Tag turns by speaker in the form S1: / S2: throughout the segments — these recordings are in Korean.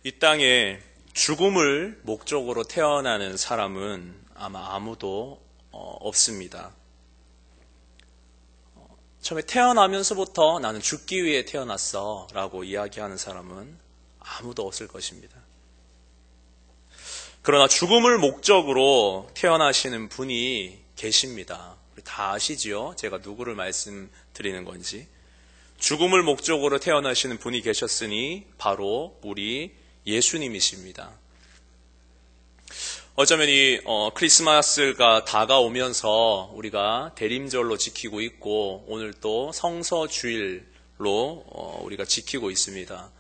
S1: 이 땅에 죽음을 목적으로 태어나는 사람은 아마 아무도 없습니다. 처음에 태어나면서부터 나는 죽기 위해 태어났어 라고 이야기하는 사람은 아무도 없을 것입니다. 그러나 죽음을 목적으로 태어나시는 분이 계십니다. 우리 다 아시지요? 제가 누구를 말씀드리는 건지. 죽음을 목적으로 태어나시는 분이 계셨으니 바로 우리 예수님이십니다. 어쩌면 이 크리스마스가 다가오면서 우리가 대림절로 지키고 있고 오늘 또 성서주일로 우리가 지키고 있습니다.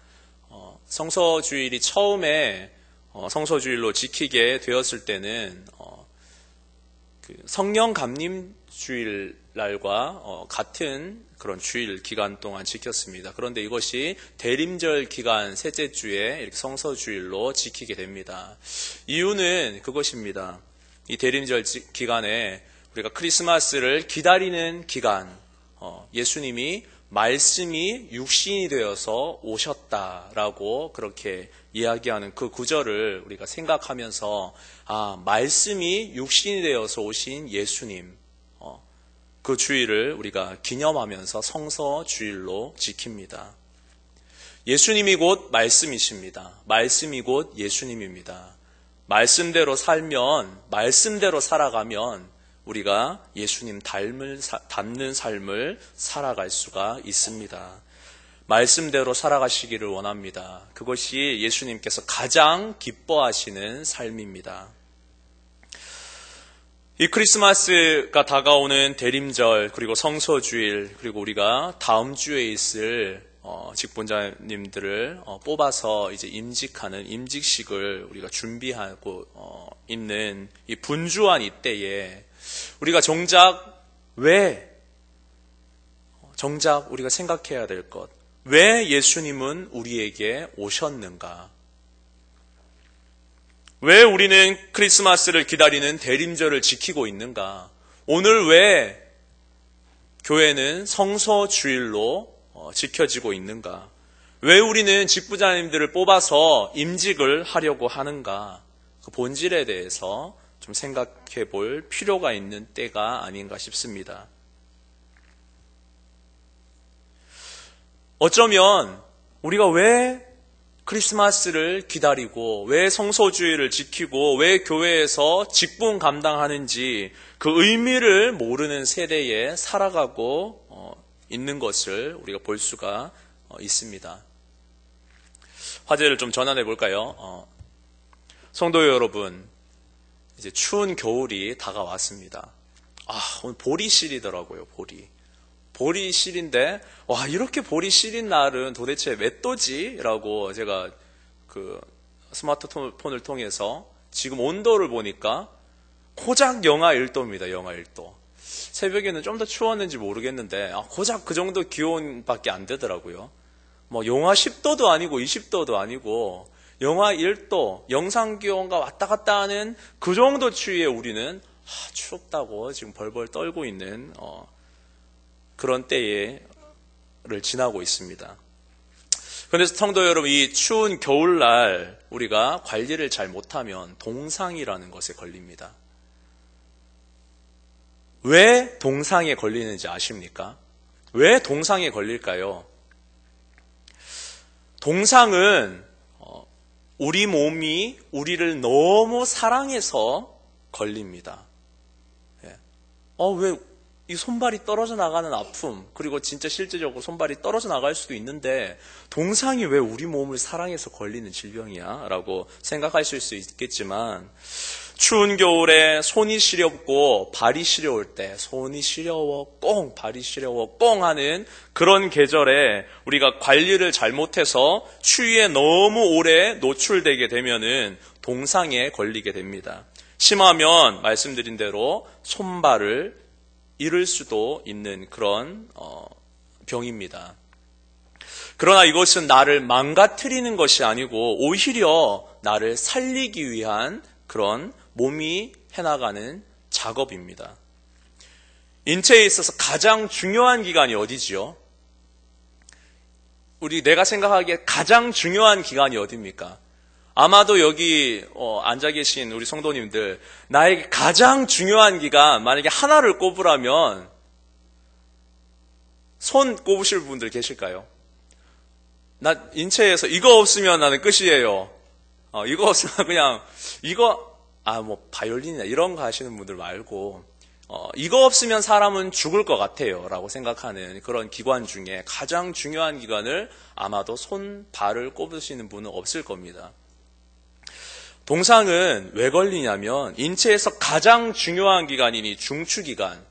S1: 성서주일이 처음에 성서주일로 지키게 되었을 때는 성령 감림 주일날과 같은 그런 주일 기간 동안 지켰습니다. 그런데 이것이 대림절 기간 셋째 주에 이렇게 성서주일로 지키게 됩니다. 이유는 그것입니다. 이 대림절 기간에 우리가 크리스마스를 기다리는 기간, 예수님이 말씀이 육신이 되어서 오셨다라고 그렇게 이야기하는 그 구절을 우리가 생각하면서 말씀이 육신이 되어서 오신 예수님, 그 주일을 우리가 기념하면서 성서주일로 지킵니다. 예수님이 곧 말씀이십니다. 말씀이 곧 예수님입니다. 말씀대로 살면, 말씀대로 살아가면 우리가 예수님 닮는 삶을 살아갈 수가 있습니다. 말씀대로 살아가시기를 원합니다. 그것이 예수님께서 가장 기뻐하시는 삶입니다. 이 크리스마스가 다가오는 대림절, 그리고 성서주일, 그리고 우리가 다음 주에 있을 직분자님들을 뽑아서 이제 임직하는 임직식을 우리가 준비하고 있는 이 분주한 이때에 우리가 정작 우리가 생각해야 될 것, 왜 예수님은 우리에게 오셨는가? 왜 우리는 크리스마스를 기다리는 대림절을 지키고 있는가? 오늘 왜 교회는 성서주일로 지켜지고 있는가? 왜 우리는 직부자님들을 뽑아서 임직을 하려고 하는가? 그 본질에 대해서 좀 생각해 볼 필요가 있는 때가 아닌가 싶습니다. 어쩌면 우리가 왜 크리스마스를 기다리고 왜 성소주의를 지키고 왜 교회에서 직분 감당하는지 그 의미를 모르는 세대에 살아가고 있는 것을 우리가 볼 수가 있습니다. 화제를 좀 전환해 볼까요? 성도 여러분, 이제 추운 겨울이 다가왔습니다. 오늘 볼이 시리더라고요, 볼이 시린데, 이렇게 볼이 시린 날은 도대체 몇 도지? 라고 제가 그 스마트폰을 통해서 지금 온도를 보니까 고작 영하 1도입니다, 영하 1도. 새벽에는 좀 더 추웠는지 모르겠는데, 고작 그 정도 기온밖에 안 되더라고요. 영하 10도도 아니고 20도도 아니고, 영하 1도, 영상기온과 왔다 갔다 하는 그 정도 추위에 우리는 춥다고 지금 벌벌 떨고 있는 그런 때를 지나고 있습니다. 그런데 성도 여러분, 이 추운 겨울날 우리가 관리를 잘 못하면 동상이라는 것에 걸립니다. 왜 동상에 걸리는지 아십니까? 왜 동상에 걸릴까요? 동상은 우리 몸이 우리를 너무 사랑해서 걸립니다. 왜 이 손발이 떨어져 나가는 아픔, 그리고 진짜 실제적으로 손발이 떨어져 나갈 수도 있는데 동상이 왜 우리 몸을 사랑해서 걸리는 질병이야? 라고 생각하실 수 있겠지만 추운 겨울에 손이 시렵고 발이 시려울 때 손이 시려워 꽁, 발이 시려워 꽁 하는 그런 계절에 우리가 관리를 잘못해서 추위에 너무 오래 노출되게 되면은 동상에 걸리게 됩니다. 심하면 말씀드린 대로 손발을 잃을 수도 있는 그런 병입니다. 그러나 이것은 나를 망가뜨리는 것이 아니고 오히려 나를 살리기 위한 그런 몸이 해나가는 작업입니다. 인체에 있어서 가장 중요한 기관이 어디지요? 내가 생각하기에 가장 중요한 기관이 어디입니까? 아마도 여기 앉아 계신 우리 성도님들, 나에게 가장 중요한 기간 만약에 하나를 꼽으라면 손 꼽으실 분들 계실까요? 나 인체에서 이거 없으면 나는 끝이에요. 이거 없으면 그냥 뭐 바이올린이나 이런 거 하시는 분들 말고 이거 없으면 사람은 죽을 것 같아요 라고 생각하는 그런 기관 중에 가장 중요한 기관을 아마도 손, 발을 꼽으시는 분은 없을 겁니다. 동상은 왜 걸리냐면 인체에서 가장 중요한 기관이니 중추기관,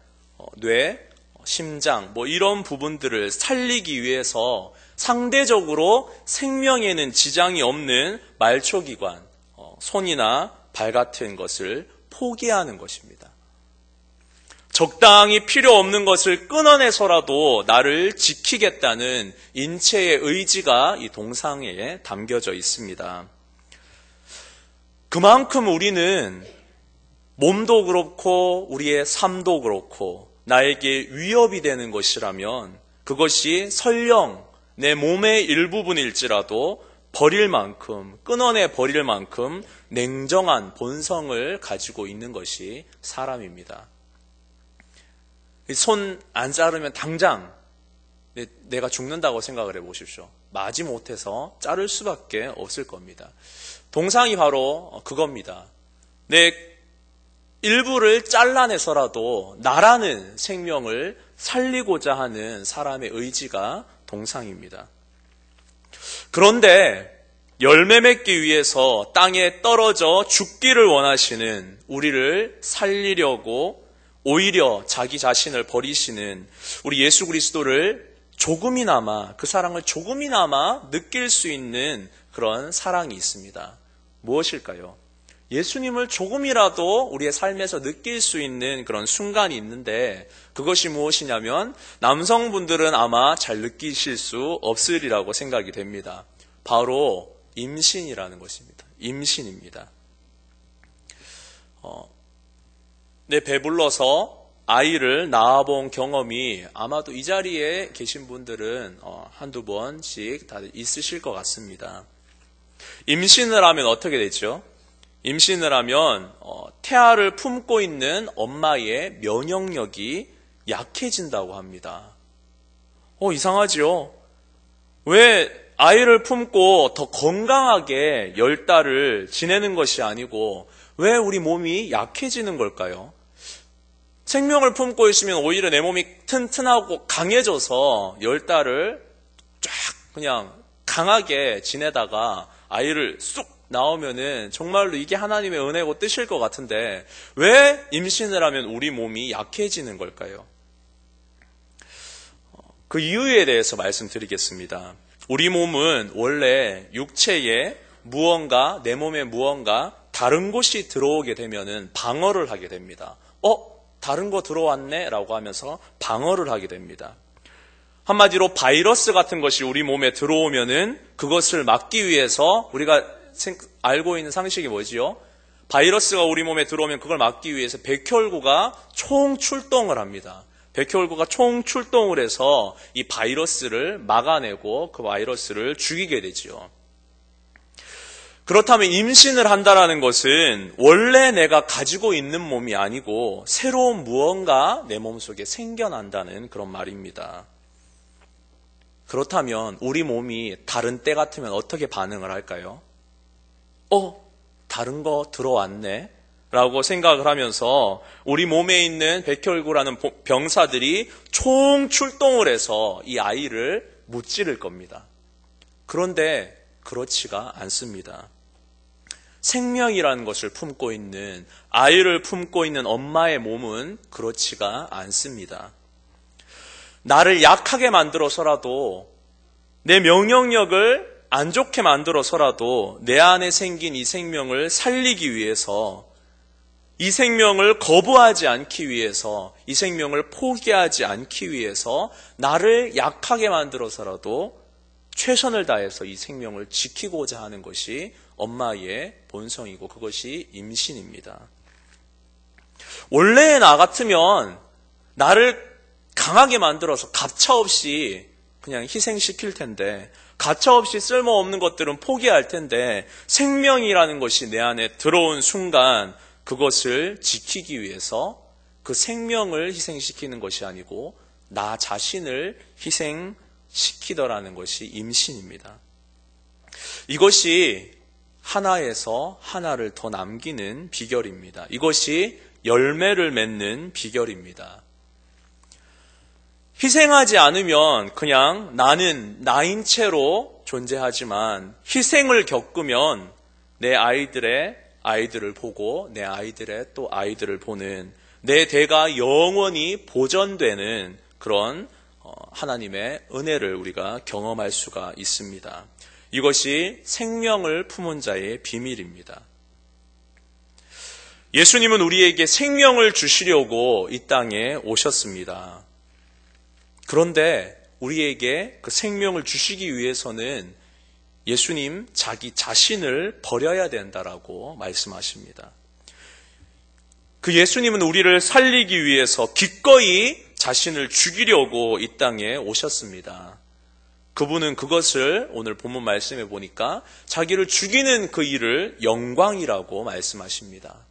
S1: 뇌, 심장 뭐 이런 부분들을 살리기 위해서 상대적으로 생명에는 지장이 없는 말초기관, 손이나 발 같은 것을 포기하는 것입니다. 적당히 필요 없는 것을 끊어내서라도 나를 지키겠다는 인체의 의지가 이 동상에 담겨져 있습니다. 그만큼 우리는 몸도 그렇고 우리의 삶도 그렇고 나에게 위협이 되는 것이라면 그것이 설령 내 몸의 일부분일지라도 버릴 만큼, 끊어내 버릴 만큼 냉정한 본성을 가지고 있는 것이 사람입니다. 손 안 자르면 당장 내가 죽는다고 생각을 해보십시오. 마지못해서 자를 수밖에 없을 겁니다. 동상이 바로 그겁니다. 내 일부를 잘라내서라도 나라는 생명을 살리고자 하는 사람의 의지가 동상입니다. 그런데 열매 맺기 위해서 땅에 떨어져 죽기를 원하시는 우리를 살리려고 오히려 자기 자신을 버리시는 우리 예수 그리스도를 조금이나마, 그 사랑을 조금이나마 느낄 수 있는 그런 사랑이 있습니다. 무엇일까요? 예수님을 조금이라도 우리의 삶에서 느낄 수 있는 그런 순간이 있는데 그것이 무엇이냐면 남성분들은 아마 잘 느끼실 수 없으리라고 생각이 됩니다. 바로 임신이라는 것입니다. 임신입니다. 내 배불러서 아이를 낳아본 경험이 아마도 이 자리에 계신 분들은 한두 번씩 다들 있으실 것 같습니다. 임신을 하면 어떻게 되죠? 임신을 하면 태아를 품고 있는 엄마의 면역력이 약해진다고 합니다. 이상하죠? 왜 아이를 품고 더 건강하게 10달을 지내는 것이 아니고 왜 우리 몸이 약해지는 걸까요? 생명을 품고 있으면 오히려 내 몸이 튼튼하고 강해져서 10달을 쫙 그냥 강하게 지내다가 아이를 쑥 나오면은 정말로 이게 하나님의 은혜고 뜻일 것 같은데 왜 임신을 하면 우리 몸이 약해지는 걸까요? 그 이유에 대해서 말씀드리겠습니다. 우리 몸은 원래 육체에 무언가, 내 몸에 무언가 다른 것이 들어오게 되면은 방어를 하게 됩니다. 다른 거 들어왔네? 라고 하면서 방어를 하게 됩니다. 한마디로 바이러스 같은 것이 우리 몸에 들어오면은 그것을 막기 위해서 우리가 알고 있는 상식이 뭐지요? 바이러스가 우리 몸에 들어오면 그걸 막기 위해서 백혈구가 총출동을 합니다. 백혈구가 총출동을 해서 이 바이러스를 막아내고 그 바이러스를 죽이게 되지요. 그렇다면 임신을 한다라는 것은 원래 내가 가지고 있는 몸이 아니고 새로운 무언가 내 몸속에 생겨난다는 그런 말입니다. 그렇다면 우리 몸이 다른 때 같으면 어떻게 반응을 할까요? 다른 거 들어왔네? 라고 생각을 하면서 우리 몸에 있는 백혈구라는 병사들이 총출동을 해서 이 아이를 무찌를 겁니다. 그런데 그렇지가 않습니다. 생명이라는 것을 품고 있는, 아이를 품고 있는 엄마의 몸은 그렇지가 않습니다. 나를 약하게 만들어서라도, 내 면역력을 안 좋게 만들어서라도 내 안에 생긴 이 생명을 살리기 위해서, 이 생명을 거부하지 않기 위해서, 이 생명을 포기하지 않기 위해서 나를 약하게 만들어서라도 최선을 다해서 이 생명을 지키고자 하는 것이 엄마의 본성이고 그것이 임신입니다. 원래의 나 같으면 나를 강하게 만들어서 가차없이 그냥 희생시킬 텐데 가차없이 쓸모없는 것들은 포기할 텐데 생명이라는 것이 내 안에 들어온 순간 그것을 지키기 위해서 그 생명을 희생시키는 것이 아니고 나 자신을 희생시키더라는 것이 임신입니다. 이것이 하나에서 하나를 더 남기는 비결입니다. 이것이 열매를 맺는 비결입니다. 희생하지 않으면 그냥 나는 나인 채로 존재하지만 희생을 겪으면 내 아이들을 보고 내 아이들의 또 아이들을 보는 내 대가 영원히 보존되는 그런 하나님의 은혜를 우리가 경험할 수가 있습니다. 이것이 생명을 품은 자의 비밀입니다. 예수님은 우리에게 생명을 주시려고 이 땅에 오셨습니다. 그런데 우리에게 그 생명을 주시기 위해서는 예수님 자기 자신을 버려야 된다라고 말씀하십니다. 그 예수님은 우리를 살리기 위해서 기꺼이 자신을 죽이려고 이 땅에 오셨습니다. 그분은 그것을 오늘 본문 말씀에 보니까 자기를 죽이는 그 일을 영광이라고 말씀하십니다.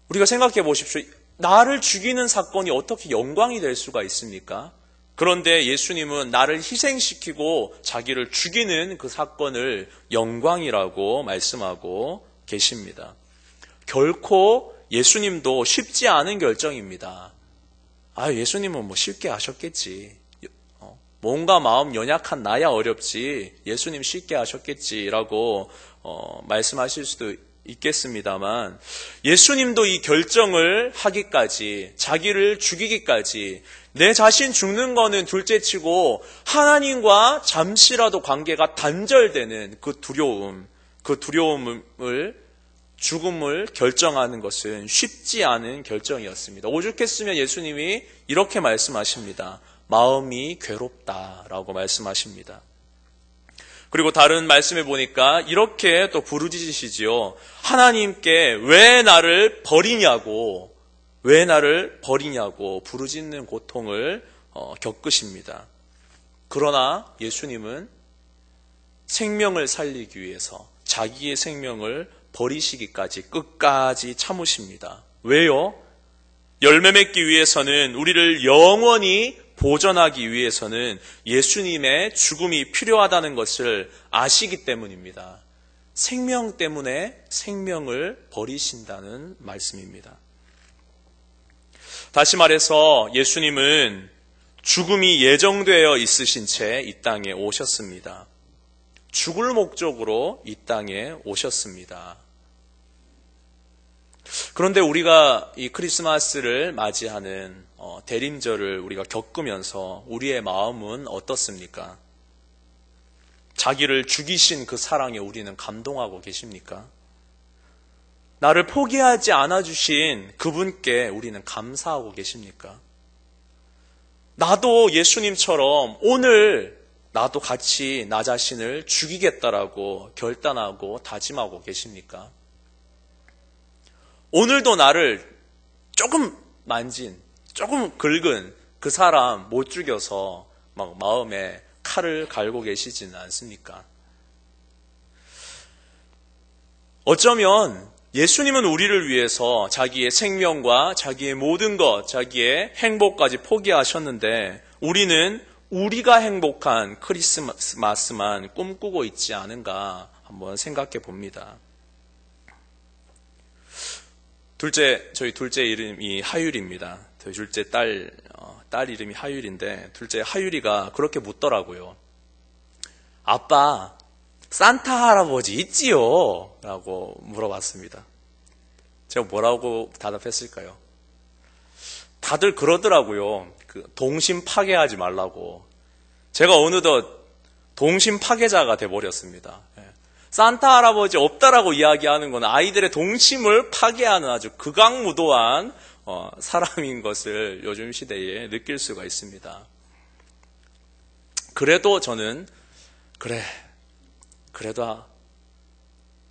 S1: 우리가 생각해 보십시오. 나를 죽이는 사건이 어떻게 영광이 될 수가 있습니까? 그런데 예수님은 나를 희생시키고 자기를 죽이는 그 사건을 영광이라고 말씀하고 계십니다. 결코 예수님도 쉽지 않은 결정입니다. 예수님은 뭐 쉽게 하셨겠지. 뭔가 마음 연약한 나야 어렵지. 예수님 쉽게 하셨겠지라고 말씀하실 수도 있겠습니다만 예수님도 이 결정을 하기까지 자기를 죽이기까지 내 자신 죽는 거는 둘째치고 하나님과 잠시라도 관계가 단절되는 그 두려움을 죽음을 결정하는 것은 쉽지 않은 결정이었습니다. 오죽했으면 예수님이 이렇게 말씀하십니다. 마음이 괴롭다라고 말씀하십니다. 그리고 다른 말씀에 보니까 이렇게 또 부르짖으시지요. 하나님께 왜 나를 버리냐고 부르짖는 고통을 겪으십니다. 그러나 예수님은 생명을 살리기 위해서 자기의 생명을 버리시기까지 끝까지 참으십니다. 왜요? 열매 맺기 위해서는 우리를 영원히 보존하기 위해서는 예수님의 죽음이 필요하다는 것을 아시기 때문입니다. 생명 때문에 생명을 버리신다는 말씀입니다. 다시 말해서 예수님은 죽음이 예정되어 있으신 채 이 땅에 오셨습니다. 죽을 목적으로 이 땅에 오셨습니다. 그런데 우리가 이 크리스마스를 맞이하는 대림절을 우리가 겪으면서 우리의 마음은 어떻습니까? 자기를 죽이신 그 사랑에 우리는 감동하고 계십니까? 나를 포기하지 않아주신 그분께 우리는 감사하고 계십니까? 나도 예수님처럼 오늘 나도 같이 나 자신을 죽이겠다라고 결단하고 다짐하고 계십니까? 오늘도 나를 조금 만진, 조금 긁은 그 사람 못 죽여서 막 마음에 칼을 갈고 계시지는 않습니까? 어쩌면 예수님은 우리를 위해서 자기의 생명과 자기의 모든 것, 자기의 행복까지 포기하셨는데 우리는 우리가 행복한 크리스마스만 꿈꾸고 있지 않은가 한번 생각해 봅니다. 저희 둘째 이름이 하율입니다. 저희 둘째 딸 이름이 하율인데 둘째 하율이가 그렇게 묻더라고요. 아빠, 산타 할아버지 있지요? 라고 물어봤습니다. 제가 뭐라고 대답했을까요? 다들 그러더라고요. 동심 파괴하지 말라고. 제가 어느덧 동심 파괴자가 돼버렸습니다. 산타 할아버지 없다라고 이야기하는 건 아이들의 동심을 파괴하는 아주 극악무도한 사람인 것을 요즘 시대에 느낄 수가 있습니다. 그래도 저는 그래도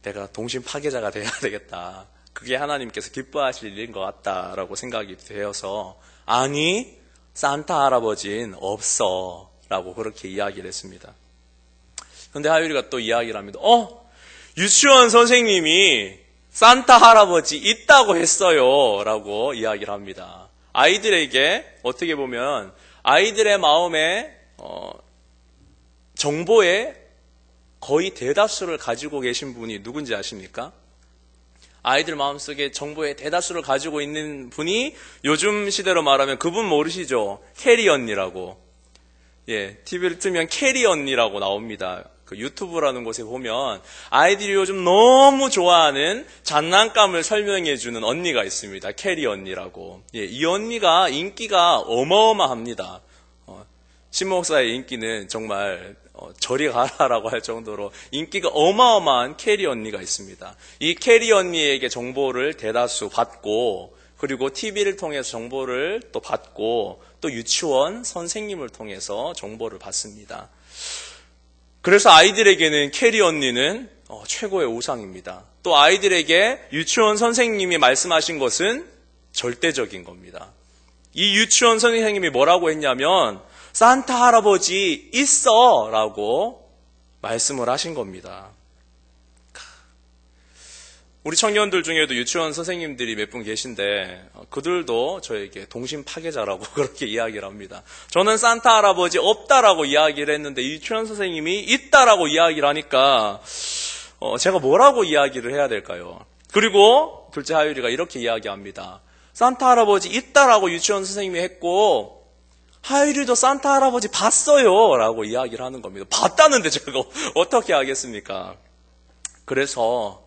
S1: 내가 동심 파괴자가 돼야 되겠다. 그게 하나님께서 기뻐하실 일인 것 같다라고 생각이 되어서 아니 산타 할아버지는 없어. 라고 그렇게 이야기를 했습니다. 그런데 하율이가 또 이야기를 합니다. 유치원 선생님이 산타 할아버지 있다고 했어요. 라고 이야기를 합니다. 아이들에게 어떻게 보면 아이들의 마음에 정보의 거의 대다수를 가지고 계신 분이 누군지 아십니까? 아이들 마음속에 정보의 대다수를 가지고 있는 분이 요즘 시대로 말하면 그분 모르시죠? 캐리 언니라고. 예, TV를 틀면 캐리 언니라고 나옵니다. 그 유튜브라는 곳에 보면 아이들이 요즘 너무 좋아하는 장난감을 설명해주는 언니가 있습니다. 캐리 언니라고. 예, 이 언니가 인기가 어마어마합니다. 신목사의 인기는 정말 저리 가라라고 할 정도로 인기가 어마어마한 캐리 언니가 있습니다. 이 캐리 언니에게 정보를 대다수 받고 그리고 TV를 통해서 정보를 또 받고 또 유치원 선생님을 통해서 정보를 받습니다. 그래서 아이들에게는 캐리 언니는 최고의 우상입니다. 또 아이들에게 유치원 선생님이 말씀하신 것은 절대적인 겁니다. 이 유치원 선생님이 뭐라고 했냐면 산타 할아버지 있어 라고 말씀을 하신 겁니다. 우리 청년들 중에도 유치원 선생님들이 몇 분 계신데 그들도 저에게 동심 파괴자라고 그렇게 이야기를 합니다. 저는 산타 할아버지 없다라고 이야기를 했는데 유치원 선생님이 있다라고 이야기를 하니까 제가 뭐라고 이야기를 해야 될까요? 그리고 둘째 하율이가 이렇게 이야기합니다. 산타 할아버지 있다라고 유치원 선생님이 했고 하율이도 산타 할아버지 봤어요 라고 이야기를 하는 겁니다. 봤다는데 제가 어떻게 하겠습니까? 그래서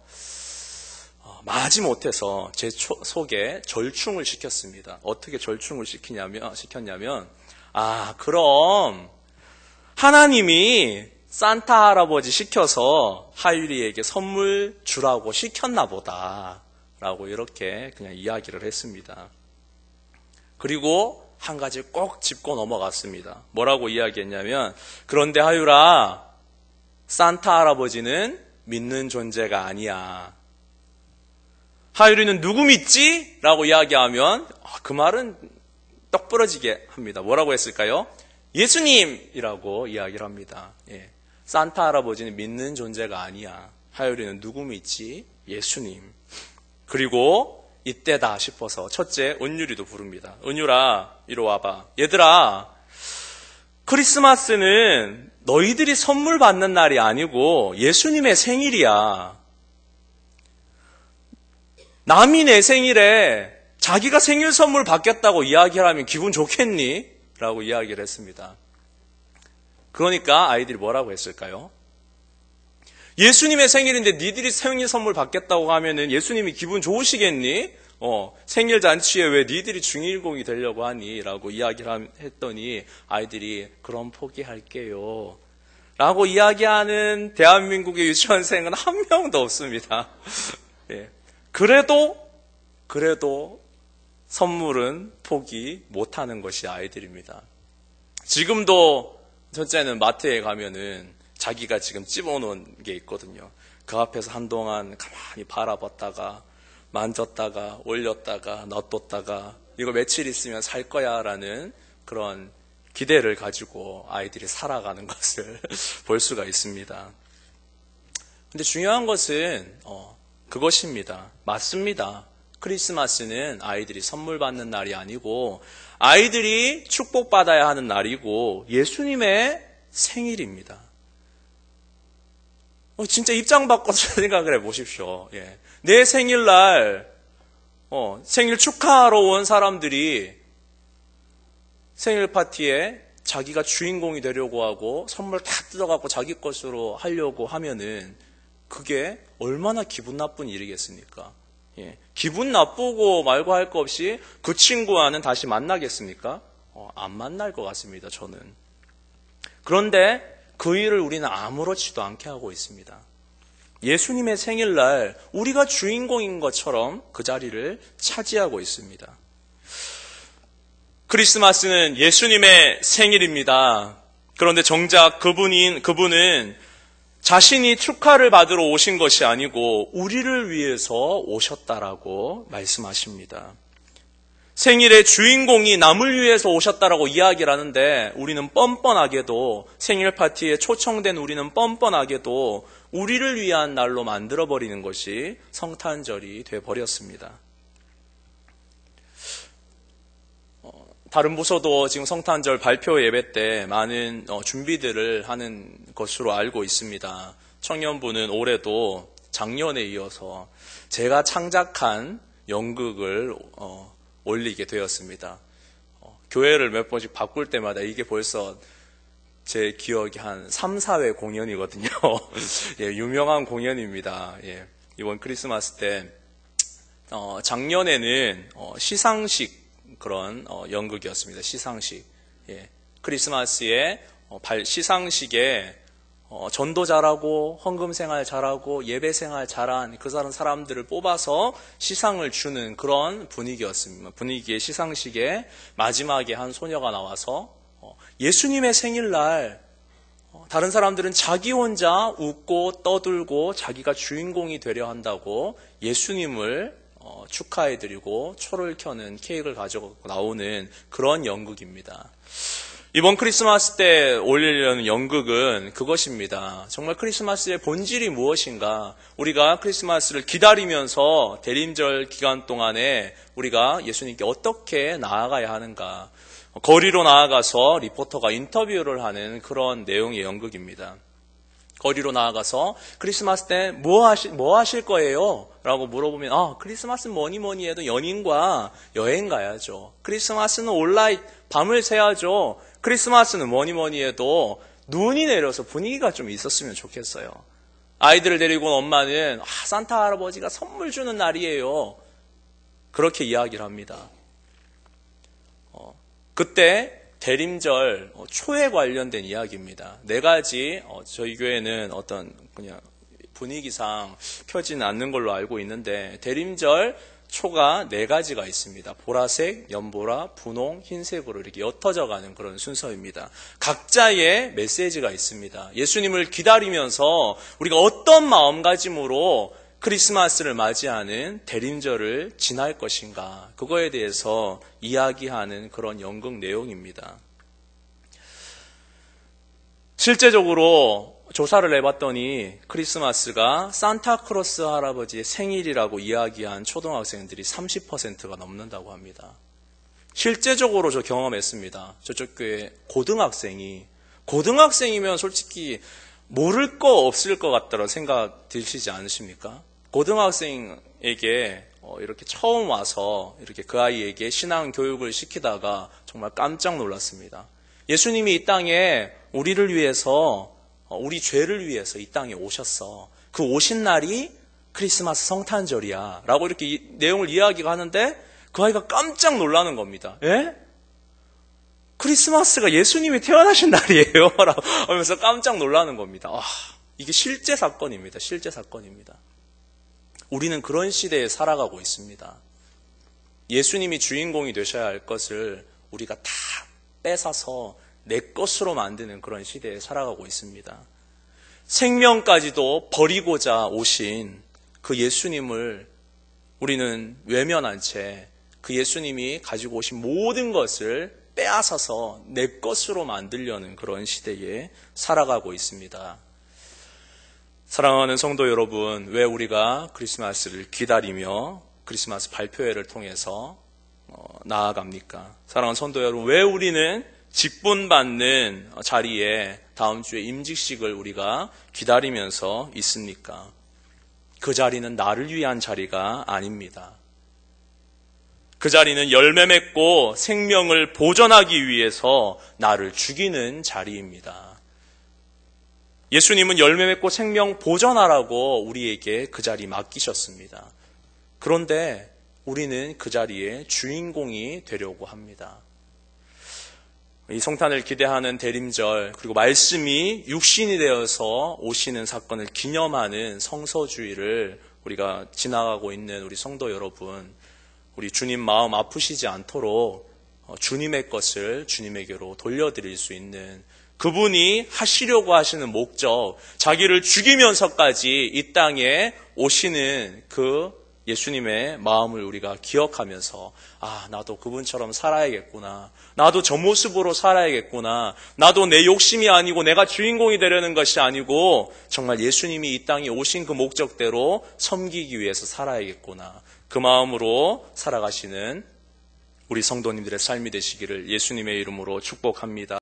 S1: 마지못해서 제 속에 절충을 시켰습니다. 어떻게 절충을 시켰냐면 그럼 하나님이 산타 할아버지 시켜서 하율이에게 선물 주라고 시켰나 보다 라고 이렇게 그냥 이야기를 했습니다. 그리고 한 가지 꼭 짚고 넘어갔습니다. 뭐라고 이야기했냐면 그런데 하율아 산타 할아버지는 믿는 존재가 아니야. 하율이는 누구 믿지? 라고 이야기하면 그 말은 떡 부러지게 합니다. 뭐라고 했을까요? 예수님이라고 이야기를 합니다. 예. 산타 할아버지는 믿는 존재가 아니야. 하율이는 누구 믿지? 예수님. 그리고 이때다 싶어서 첫째 은율이도 부릅니다. 은율아 이리 와봐. 얘들아 크리스마스는 너희들이 선물 받는 날이 아니고 예수님의 생일이야. 남이 내 생일에 자기가 생일 선물 받겠다고 이야기를 하면 기분 좋겠니? 라고 이야기를 했습니다. 그러니까 아이들이 뭐라고 했을까요? 예수님의 생일인데 니들이 생일 선물 받겠다고 하면은 예수님이 기분 좋으시겠니? 생일 잔치에 왜 니들이 중일공이 되려고 하니? 라고 이야기를 했더니 아이들이 그럼 포기할게요. 라고 이야기하는 대한민국의 유치원생은 한 명도 없습니다. 예. 그래도 선물은 포기 못하는 것이 아이들입니다. 지금도 첫째는 마트에 가면은 자기가 지금 집어놓은 게 있거든요. 그 앞에서 한동안 가만히 바라봤다가 만졌다가 올렸다가 놔뒀다가 이거 며칠 있으면 살 거야 라는 그런 기대를 가지고 아이들이 살아가는 것을 볼 수가 있습니다. 근데 중요한 것은 그것입니다. 맞습니다. 크리스마스는 아이들이 선물 받는 날이 아니고 아이들이 축복받아야 하는 날이고 예수님의 생일입니다. 진짜 입장 바꿔서 생각을 해보십시오. 예. 내 생일날 생일 축하하러 온 사람들이 생일 파티에 자기가 주인공이 되려고 하고 선물 다 뜯어갖고 자기 것으로 하려고 하면은 그게 얼마나 기분 나쁜 일이겠습니까? 예. 기분 나쁘고 말고 할 거 없이 그 친구와는 다시 만나겠습니까? 안 만날 것 같습니다, 저는. 그런데 그 일을 우리는 아무렇지도 않게 하고 있습니다. 예수님의 생일날 우리가 주인공인 것처럼 그 자리를 차지하고 있습니다. 크리스마스는 예수님의 생일입니다. 그런데 정작 그분은 자신이 축하를 받으러 오신 것이 아니고 우리를 위해서 오셨다라고 말씀하십니다. 생일의 주인공이 남을 위해서 오셨다라고 이야기를 하는데 우리는 뻔뻔하게도 생일 파티에 초청된 우리는 뻔뻔하게도 우리를 위한 날로 만들어버리는 것이 성탄절이 되어버렸습니다. 다른 부서도 지금 성탄절 발표 예배 때 많은 준비들을 하는 것으로 알고 있습니다. 청년부는 올해도 작년에 이어서 제가 창작한 연극을 올리게 되었습니다. 교회를 몇 번씩 바꿀 때마다 이게 벌써 제 기억이 한 3, 4회 공연이거든요. 예, 유명한 공연입니다. 예, 이번 크리스마스 때 작년에는 시상식 그런 연극이었습니다. 시상식. 예, 크리스마스에 시상식에 전도 잘하고 헌금 생활 잘하고 예배 생활 잘한 그 사람들을 뽑아서 시상을 주는 그런 분위기였습니다. 분위기의 시상식에 마지막에 한 소녀가 나와서 예수님의 생일날 다른 사람들은 자기 혼자 웃고 떠들고 자기가 주인공이 되려 한다고 예수님을 축하해드리고 초를 켜는 케이크를 가지고 나오는 그런 연극입니다. 이번 크리스마스 때 올리려는 연극은 그것입니다. 정말 크리스마스의 본질이 무엇인가? 우리가 크리스마스를 기다리면서 대림절 기간 동안에 우리가 예수님께 어떻게 나아가야 하는가? 거리로 나아가서 리포터가 인터뷰를 하는 그런 내용의 연극입니다. 거리로 나아가서 크리스마스 때 뭐 하실 거예요? 라고 물어보면 크리스마스는 뭐니 해도 연인과 여행 가야죠. 크리스마스는 온라인 밤을 새야죠. 크리스마스는 뭐니 해도 눈이 내려서 분위기가 좀 있었으면 좋겠어요. 아이들을 데리고 온 엄마는 산타 할아버지가 선물 주는 날이에요. 그렇게 이야기를 합니다. 그때 대림절 초에 관련된 이야기입니다. 네 가지 저희 교회는 어떤 그냥 분위기상 켜지는 않는 걸로 알고 있는데 대림절 초가 네 가지가 있습니다. 보라색, 연보라, 분홍, 흰색으로 이렇게 옅어져 가는 그런 순서입니다. 각자의 메시지가 있습니다. 예수님을 기다리면서 우리가 어떤 마음가짐으로 크리스마스를 맞이하는 대림절을 지날 것인가, 그거에 대해서 이야기하는 그런 연극 내용입니다. 실제적으로 조사를 해봤더니 크리스마스가 산타크로스 할아버지의 생일이라고 이야기한 초등학생들이 30%가 넘는다고 합니다. 실제적으로 저 경험했습니다. 저쪽 교회 고등학생이면 솔직히 모를 거 없을 것 같다는 생각 드시지 않으십니까? 고등학생에게 이렇게 처음 와서 이렇게 그 아이에게 신앙 교육을 시키다가 정말 깜짝 놀랐습니다. 예수님이 이 땅에 우리를 위해서, 우리 죄를 위해서 이 땅에 오셨어. 그 오신 날이 크리스마스 성탄절이야. 라고 이렇게 내용을 이야기가 하는데 그 아이가 깜짝 놀라는 겁니다. 예? 크리스마스가 예수님이 태어나신 날이에요. 라고 하면서 깜짝 놀라는 겁니다. 이게 실제 사건입니다. 실제 사건입니다. 우리는 그런 시대에 살아가고 있습니다. 예수님이 주인공이 되셔야 할 것을 우리가 다 뺏어서 내 것으로 만드는 그런 시대에 살아가고 있습니다. 생명까지도 버리고자 오신 그 예수님을 우리는 외면한 채 그 예수님이 가지고 오신 모든 것을 빼앗아서 내 것으로 만들려는 그런 시대에 살아가고 있습니다. 사랑하는 성도 여러분, 왜 우리가 크리스마스를 기다리며 크리스마스 발표회를 통해서 나아갑니까? 사랑하는 성도 여러분, 왜 우리는 직분받는 자리에 다음 주에 임직식을 우리가 기다리면서 있습니까? 그 자리는 나를 위한 자리가 아닙니다. 그 자리는 열매 맺고 생명을 보존하기 위해서 나를 죽이는 자리입니다. 예수님은 열매 맺고 생명 보존하라고 우리에게 그 자리 맡기셨습니다. 그런데 우리는 그 자리에 주인공이 되려고 합니다. 이 성탄을 기대하는 대림절, 그리고 말씀이 육신이 되어서 오시는 사건을 기념하는 성서주의를 우리가 지나가고 있는 우리 성도 여러분, 우리 주님 마음 아프시지 않도록 주님의 것을 주님에게로 돌려드릴 수 있는, 그분이 하시려고 하시는 목적, 자기를 죽이면서까지 이 땅에 오시는 그 예수님의 마음을 우리가 기억하면서 나도 그분처럼 살아야겠구나. 나도 저 모습으로 살아야겠구나. 나도 내 욕심이 아니고 내가 주인공이 되려는 것이 아니고 정말 예수님이 이 땅에 오신 그 목적대로 섬기기 위해서 살아야겠구나. 그 마음으로 살아가시는 우리 성도님들의 삶이 되시기를 예수님의 이름으로 축복합니다.